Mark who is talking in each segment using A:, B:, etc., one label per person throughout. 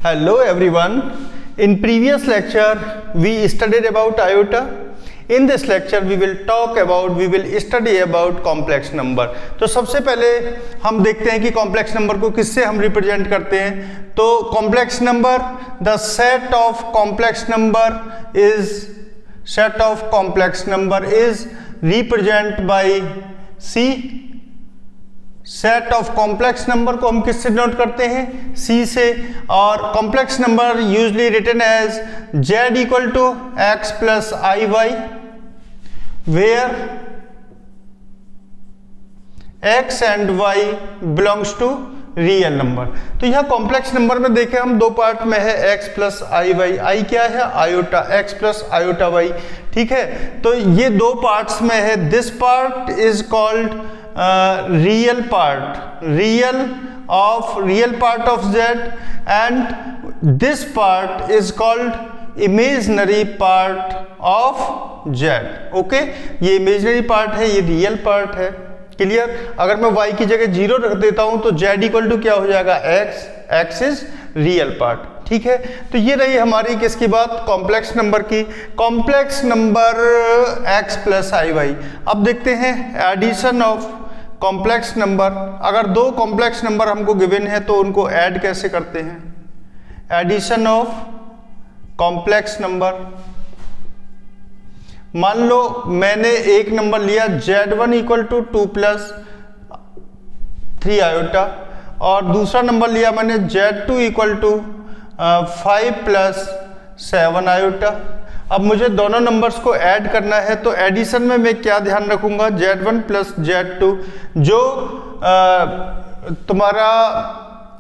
A: Hello everyone. In previous lecture we studied about iota. In this lecture we will study about complex number. तो सबसे पहले हम देखते हैं कि complex number को किससे हम represent करते हैं. तो complex number, the set of complex number is represented by C. Set of complex number को हम किससे डिनोट करते हैं? सी से. और complex number usually written as Z equal to X plus I Y, where X and Y belongs to real number. तो यह complex number में देखें हम दो पार्ट में है, X plus I Y. I क्या है? Iota. X plus iota Y. ठीक है, तो ये दो पार्ट्स में है. This part is called real part of z, and this part is called imaginary part of z. Okay, ये इमेजिनरी पार्ट है, ये रियल पार्ट है. क्लियर? अगर मैं y की जगह 0 रख देता हूं तो z इक्वल टू क्या हो जाएगा? x. x is real part. ठीक है, तो ये रही हमारी किसकी बात? कॉम्प्लेक्स नंबर की. Complex number x plus I Y. अब देखते हैं एडिशन ऑफ कॉम्प्लेक्स नंबर. अगर दो कॉम्प्लेक्स नंबर हमको गिवन है तो उनको ऐड कैसे करते हैं? Addition of complex number. मान लो मैंने एक नंबर लिया Z1 equal to 2 plus 3 iota, और दूसरा नंबर लिया मैंने Z2 equal to 5 plus 7 iota. अब मुझे दोनों नंबर्स को ऐड करना है, तो एडिशन में मैं क्या ध्यान रखूंगा? Z1 प्लस Z2, जो तुम्हारा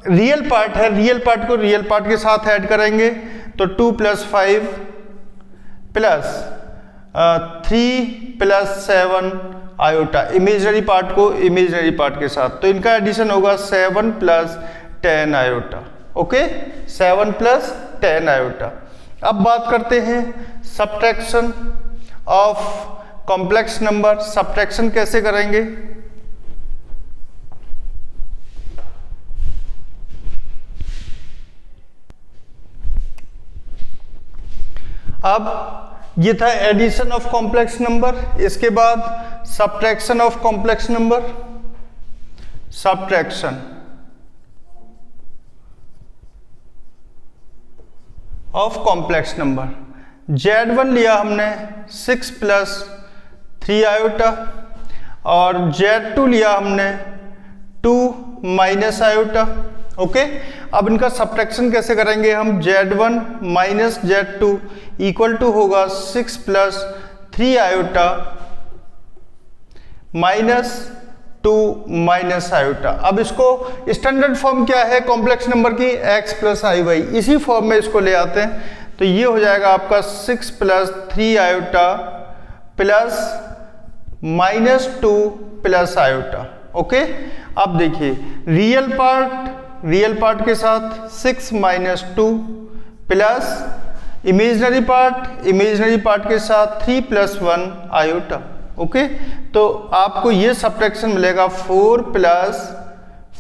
A: रियल पार्ट है, रियल पार्ट को रियल पार्ट के साथ ऐड करेंगे तो 2 plus 5 plus 3 plus 7 iota. Imaginary part को इमेजिनरी पार्ट के साथ, तो इनका एडिशन होगा 7 plus 10 iota. Okay, 7 plus 10 iota. अब बात करते हैं subtraction of complex number. Subtraction कैसे करेंगे? अब ये था एडिशन ऑफ कॉम्प्लेक्स नंबर. इसके बाद subtraction of complex number. Subtraction of complex number. Z1 लिया हमने 6 प्लस 3 आयोटा, और Z2 लिया हमने 2 माइनस आयोटा. ओके, अब इनका सब्ट्रैक्शन कैसे करेंगे हम? Z1 minus Z2 equal to होगा 6 plus 3 iota minus 2 minus iota. अब इसको स्टैंडर्ड फॉर्म क्या है कॉम्प्लेक्स नंबर की? x plus I Y. इसी फॉर्म में इसको ले आते हैं, तो ये हो जाएगा आपका 6 plus 3 iota plus minus 2 plus iota. Okay, अब देखिए रियल पार्ट के साथ 6 माइनस 2 प्लस इमेजिनरी पार्ट के साथ 3 प्लस 1 आयोटा. ओके, तो आपको ये सब्ट्रैक्शन मिलेगा 4 प्लस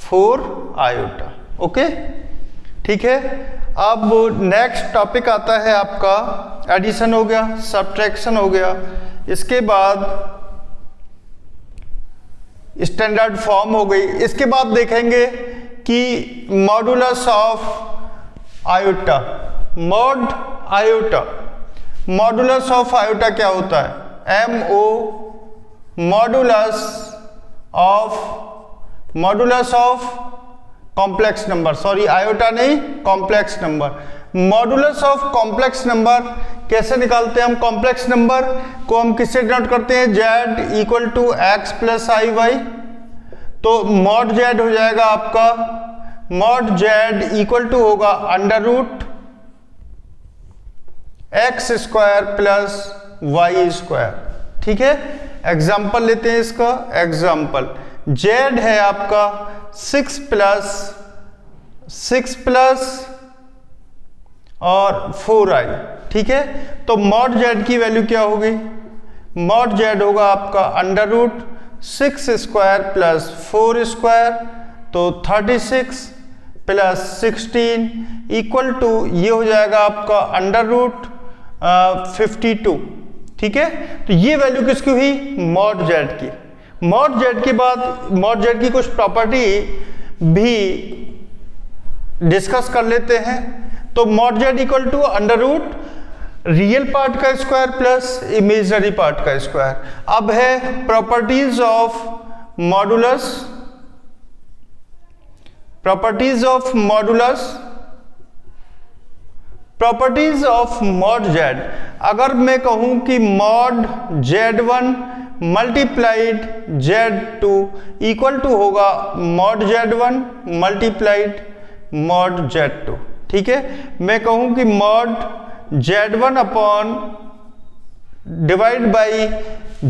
A: 4 आयोटा. ओके, ठीक है. अब नेक्स्ट टॉपिक आता है आपका एडिशन हो गया, सब्ट्रैक्शन हो गया, इसके बाद स्टैंडर्ड फॉर्म हो गई. इसके बाद देखेंगे कि modulus of iota. Modulus of iota क्या होता है? MO modulus of complex number. Sorry, iota नहीं, complex number. Modulus of complex number कैसे निकालते हैं हम? कॉम्प्लेक्स नंबर को हम किससे डिनोट करते हैं? Z equal to X plus I Y. तो मॉड Z हो जाएगा आपका, मॉड Z इक्वल टू होगा under root X square plus Y square. ठीक है, एग्जाम्पल लेते हैं इसका. एग्जाम्पल Z है आपका 6 प्लस और 4i. ठीक है, तो मॉड Z की वैल्यू क्या होगी? मॉड Z होगा आपका under root 6 square plus 4 square, तो 36 प्लस 16 इक्वल टू ये हो जाएगा आपका अंडर रूट 52। ठीक है, तो ये वैल्यू किसकी हुई? मॉड जेड की। मॉड जेड के बाद मॉड जेड की कुछ प्रॉपर्टी भी डिस्कस कर लेते हैं। तो mod Z equal to under root real part का स्क्वायर प्लस इमेजिनरी पार्ट का स्क्वायर। अब है properties of modulus, properties of modulus, properties of mod Z. अगर मैं कहूं कि mod Z1 multiplied Z2 equal to होगा mod Z1 multiplied mod Z2। ठीक है, मैं कहूं कि mod Z1 upon divide by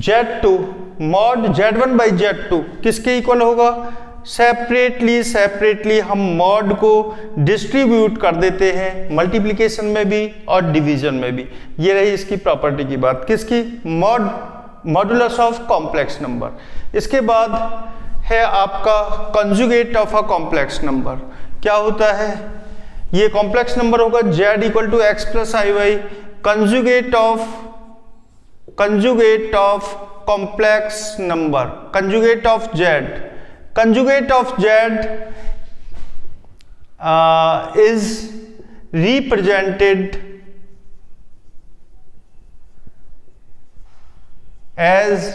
A: Z2, mod Z1 by Z2 किसके इक्वल होगा? सेपरेटली हम मॉड को डिस्ट्रीब्यूट कर देते हैं मल्टीप्लिकेशन में भी और डिवीजन में भी। ये रही इसकी प्रॉपर्टी की बात, किसकी? Modulus of complex number. इसके बाद है आपका conjugate of a complex number. क्या होता है? ये कॉम्प्लेक्स नंबर होगा z equal to X plus I Y, conjugate of complex number, conjugate of z। Conjugate of Z is represented as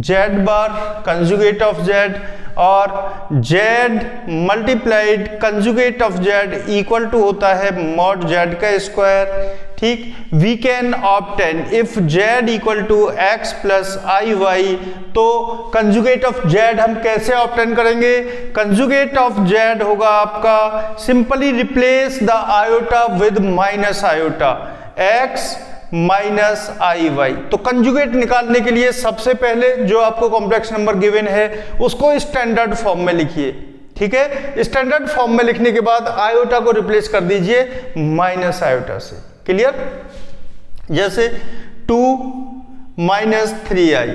A: Z bar conjugate of Z और Z multiplied conjugate of Z equal to होता है mod Z का square. ठीक, we can obtain if Z equal to X plus I Y. तो conjugate of Z हम कैसे obtain करेंगे? Conjugate of Z होगा आपका simply replace the iota with minus iota, X minus I Y. तो conjugate निकालने के लिए सबसे पहले जो आपको कॉम्प्लेक्स नंबर गिवन है उसको स्टैंडर्ड फॉर्म में लिखिए। ठीक है, स्टैंडर्ड फॉर्म में लिखने के बाद आयोटा को रिप्लेस कर दीजिए माइनस आयोटा से। क्लियर? जैसे 2 माइनस 3i।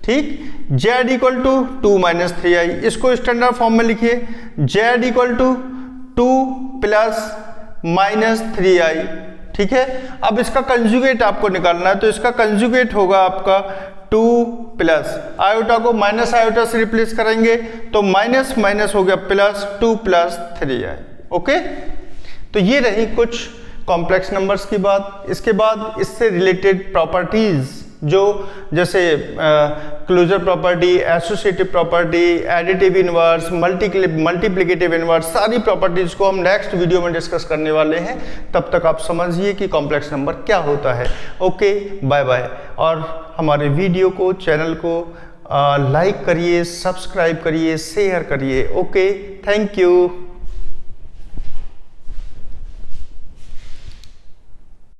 A: ठीक, z equal to 2 minus 3i, इसको स्टैंडर्ड फॉर्म में लिखिए z equal to 2 plus minus 3i। ठीक है, अब इसका कंजुगेट आपको निकालना है, तो इसका कंजुगेट होगा आपका 2 प्लस आयोटा को माइनस आयोटा से रिप्लेस करेंगे तो माइनस माइनस हो गया प्लस 2 प्लस 3i। ओके, तो ये रही कुछ कॉम्प्लेक्स नंबर्स की बात। इसके बाद इससे रिलेटेड प्रॉपर्टीज जो जैसे closure property, associative property, additive inverse, multiplicative inverse, सारी प्रॉपर्टीज को हम नेक्स्ट वीडियो में डिस्कस करने वाले हैं। तब तक आप समझिए कि कॉम्प्लेक्स नंबर क्या होता है। Okay, bye bye. और हमारे वीडियो को, चैनल को लाइक करिए, सब्सक्राइब करिए, शेयर करिए। Okay, thank you.